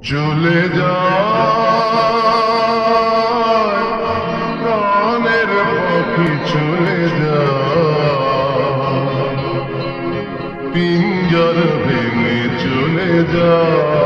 চলে যায় প্রাণের পাখি চলে যায় পিঞ্জর ভেঙে চলে যায়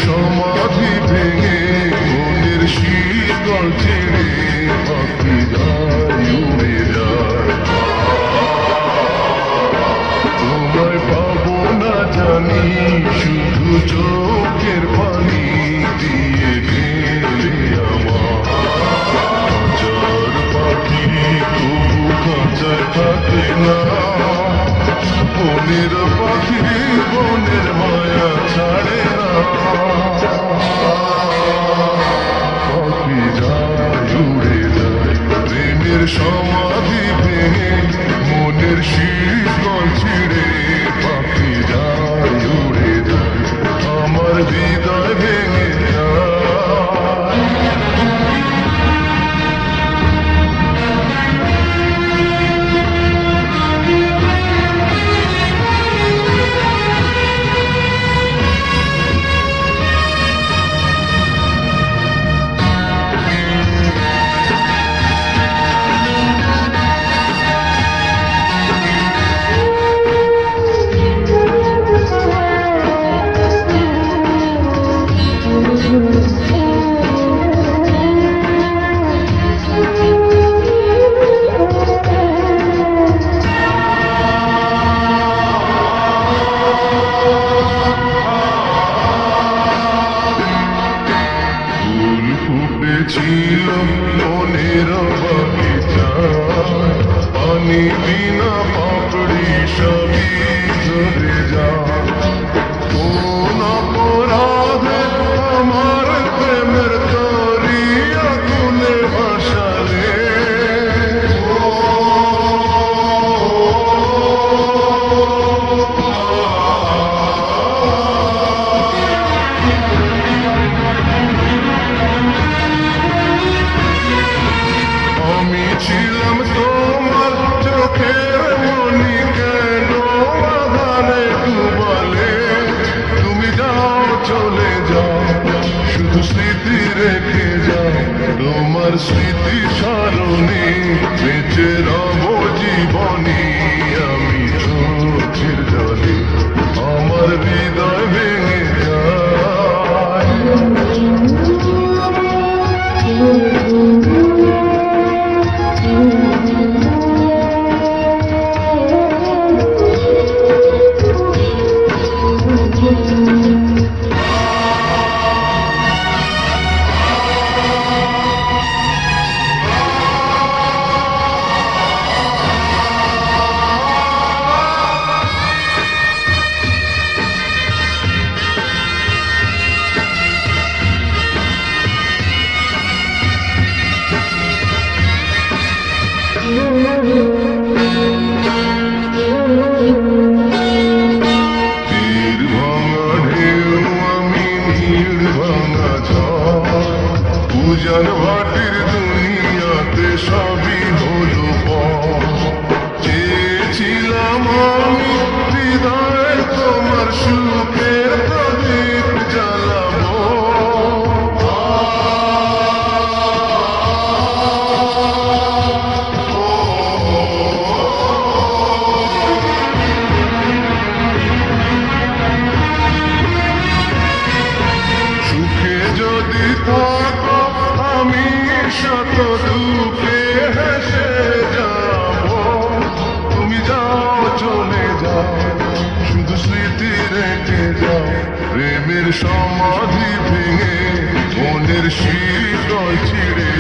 সমাধি ভেঙে মনের শীতল ছেড়ে পাখি যায় উড়ে যায় তোমায় পাবো না জানি শুধু চোখের পানি দিয়ে গেলে আমার হাজার পাখি তবু খাঁচায় থাকে না বনের পাখি বনের মায়া ছাড়ে না পাখি যায় উড়ে যায় প্রেমের সমাধি ভেঙে মনের শীতল ছিঁড়ে পাখি যায় উড়ে যায় আমার হৃদয় ভেঙে যায় ছিল মনের বাগিচায় পানি বিনা পাপড়ি সবই ঝরে যায় কোন অপরাধে আমার প্রেমের তরি আগুনে ভাসালে ছিলাম তোমার চোখের মনি কেন আধারে ডুবালে তুমি যাও চলে যাও শুধু স্মৃতি রেখে যাও তোমার স্মৃতি স্মরণে বেঁচে রব জীবনী আমি চোখের জলে আমার হৃদয় ভেঙে যায় তীর ভাঙা ঢেউ আমি নীড় ভাঙা ঝড় পূজার ভাটির দুনিয়াতে সবই হলো চেয়েছিলাম আমি হৃদয়ে তোমার সুখের প্রদীপ জ্বালাবো যদি থাকো আমি শত দুঃখে হেসে যাব তুমি যাও চলে যাও শুধু স্মৃতি রেখে যাও প্রেমের সমাধি ভেঙে মনের শীতল ছিঁড়ে